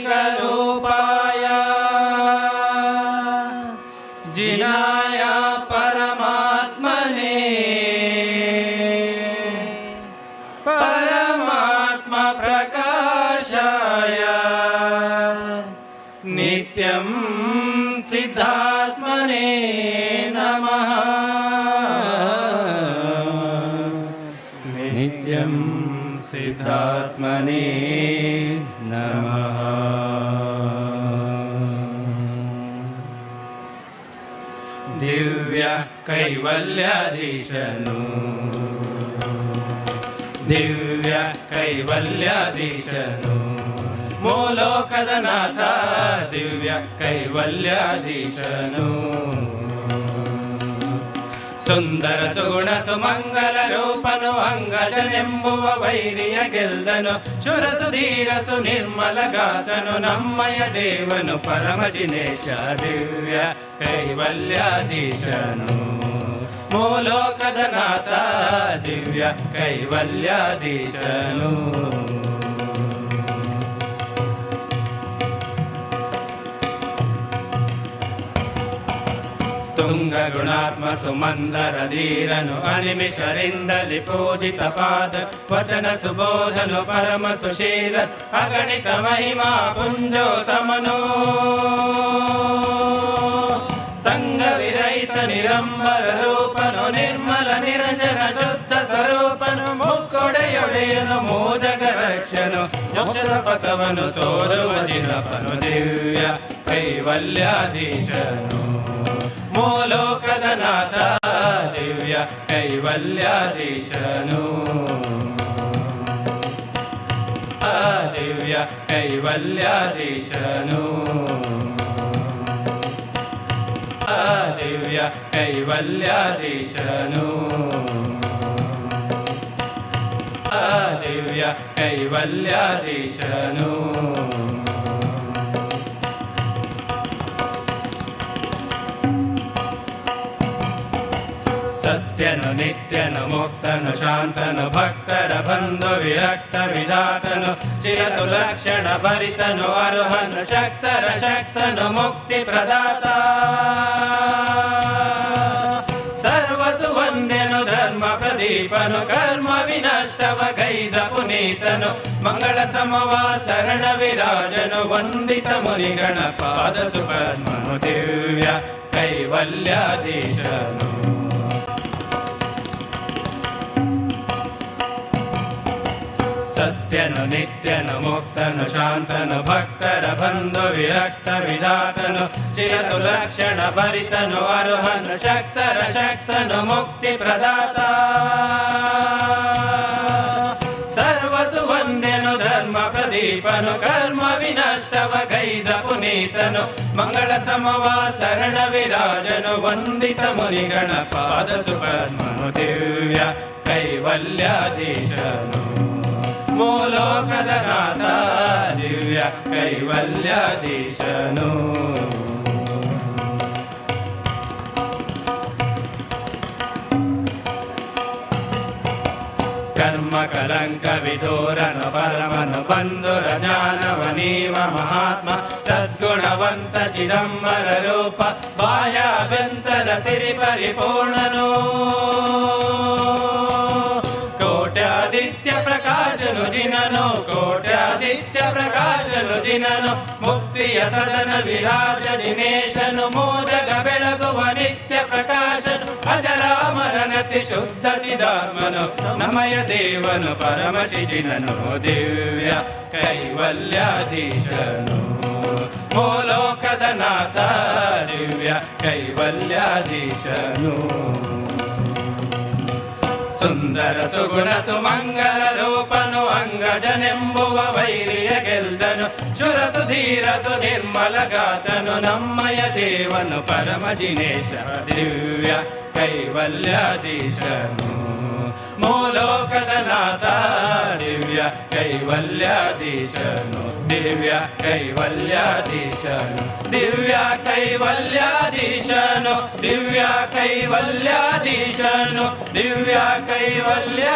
चिदानन्दैकरूपाय जिनाय परमात्मने परमात्मप्रकाशाय नित्यं सिद्धात्मने नमः। नित्यं सिद्धात्मने नमः। ದಿವ್ಯ ಕೈವಲ್ಯಾಧೀಶನು ದಿವ್ಯ ಕೈವಲ್ಯಾಧೀಶನು ಮೂಲೋಕದ ನಾಥ ದಿವ್ಯ ಕೈವಲ್ಯಾಧೀಶನು ಸುಂದರ ಸುಗುಣ ಸುಮಂಗಲ ರೂಪನು ಅಂಗಜನೆಂಬುವ ವೈರಿಯ ಗೆಲ್ದನು ಶುರ ಸುಧೀರ ಸುನಿರ್ಮಲ ಗಾತನು ನಮ್ಮಯ ದೇವನು ಪರಮ ಜಿನೇಶ ದಿವ್ಯ ಕೈವಲ್ಯಾಧೀಶನು ಮೂಲೋಕದ ನಾಥ ದಿವ್ಯ ಕೈವಲ್ಯಾಧೀಶನು ತುಂಗ ಗುಣಾತ್ಮ ಸುಮಂದರ ಧೀರನು ಅನಿಮಿಷರಿಂದಲಿ ಪೂಜಿತ ಪಾದ ವಚನ ಸುಬೋಧನು ಪರಮ ಸುಶೀಲ ಅಗಣಿತ ಮಹಿಮಾ ಪುಂಜೋತಮನು ಸಂಗ ವಿರಹಿತ ನಿರಂಬರ ರೂಪನು ನಿರ್ಮಲ ನಿರಂಜನ ಶುದ್ಧ ಸ್ವರೂಪನು ಮುಕ್ಕೊಡೆಯೊಡೆಯನು ಮೋಜಗ ರಕ್ಷನು ಮೋಕ್ಷದ ಪಥವನು ತೋರುವ ಜಿನಪನು ದಿವ್ಯ ಕೈವಲ್ಯಾಧೀಶನು ಮೂಲೋಕದ ನಾಥ ದಿವ್ಯ ಕೈವಲ್ಯಾಧೀಶನು ದಿವ್ಯ ಕೈವಲ್ಯಾಧೀಶನು ದಿವ್ಯ ಕೈವಲ್ಯಾಧೀಶನು ದಿವ್ಯ ಕೈವಲ್ಯಾಧೀಶನು ಸತ್ಯನು ನಿತ್ಯನು ಮುಕ್ತನು ಶಾಂತನು ಭಕ್ತರ ಬಂಧು ವಿರಕ್ತ ವಿಧಾತನು ಚಿರಸುಲಕ್ಷಣ ಭರಿತನು ಅರುಹನು ಶಕ್ತರ ಶಕ್ತನು ಮುಕ್ತಿ ಪ್ರದಾತ ಸರ್ವಸುವಂದ್ಯನು ಧರ್ಮ ಪ್ರದೀಪನು ಕರ್ಮ ವಿನಷ್ಟವ ಗೈದ ಪುನೀತನು ಮಂಗಳ ಸಮವ ಶರಣ ವಿರಾಜನು ವಂದಿತ ಮುನಿಗಣ ಪಾದ ಸುಪದ್ಮನು ದಿವ್ಯ ಕೈವಲ್ಯಾಧೀಶನು ಸತ್ಯನು ನಿತ್ಯನು ಮುಕ್ತನು ಶಾಂತನು ಭಕ್ತರ ಬಂಧು ವಿರಕ್ತ ವಿಧಾತನು ಚಿರಸುಲಕ್ಷಣ ಭರಿತನು ಅರುಹನು ಶಕ್ತರ ಶಕ್ತನು ಮುಕ್ತಿ ಪ್ರದಾತ ಸರ್ವಸುವಂದ್ಯನು ಧರ್ಮ ಪ್ರದೀಪನು ಕರ್ಮ ವಿನಷ್ಟವ ಗೈದ ಪುನೀತನು ಮಂಗಳ ಸಮವ ಶರಣ ವಿರಾಜನು ವಂದಿತ ಮುನಿಗಣ ಪಾದ ಸುಪದ್ಮನು ದಿವ್ಯ ಕೈವಲ್ಯಾಧೀಶನು ಮೂಲೋಕದ ನಾಥ ದಿವ್ಯ ಕೈವಲ್ಯಾಧೀಶನು ಕರ್ಮ ಕಲಂಕ ವಿದೂರನು ಪರಮನು ಬಂಧುರ ಜ್ಞಾನವನೀವ ಮಹಾತ್ಮ ಸದ್ಗುಣವಂತ ಚಿದಂಬರ ರೂಪ ಬಾಹ್ಯಾಭ್ಯಂತರ ಸಿರಿ ಪರಿಪೂರ್ಣನು ಕೋಟ್ಯಾದಿತ್ಯ ಪ್ರಕಾಶನು ಜಿನನು ಕೋಟ್ಯಾದಿತ್ಯ ಪ್ರಕಾಶನು ಜಿನನು ಮುಕ್ತಿಯ ಸದನ ವಿರಾಜ ಜಿನೇಶನು ಮೋಜಗ ಬೆಳಗುವ ನಿತ್ಯ ಪ್ರಕಾಶನು ಅಜರಾಮರನತಿ ಶುದ್ಧ ಚಿದಾತ್ಮನು ನಮಯ ದೇವನು ಪರಮ ಶಿಜಿನನು ದಿವ್ಯ ಕೈವಲ್ಯಾಧೀಶನು ಮೂಲೋಕದ ನಾಥ ದಿವ್ಯ ಕೈವಲ್ಯಾಧೀಶನು ಸುಂದರ ಸುಗುಣ ಸುಮಂಗಲ ರೂಪನು ಅಂಗಜನೆಂಬುವ ವೈರಿಯ ಗೆಲ್ದನು ಶುರ ಸುಧೀರ ಸುನಿರ್ಮಲ ಗಾತನು ನಮ್ಮಯ ದೇವನು ಪರಮ ಜಿನೇಶ ದಿವ್ಯ ಕೈವಲ್ಯಾಧೀಶನು ಮೂಲೋಕದ ನಾಥ ದಿವ್ಯ ಕೈವಲ್ಯಾಧೀಶನು ದಿವ್ಯ ಕೈವಲ್ಯಾಧೀಶನು ದಿವ್ಯ ಕೈವಲ್ಯಾಧೀಶನು ದಿವ್ಯ ಕೈವಲ್ಯಾಧೀಶನು ದಿವ್ಯ ಕೈವಲ್ಯ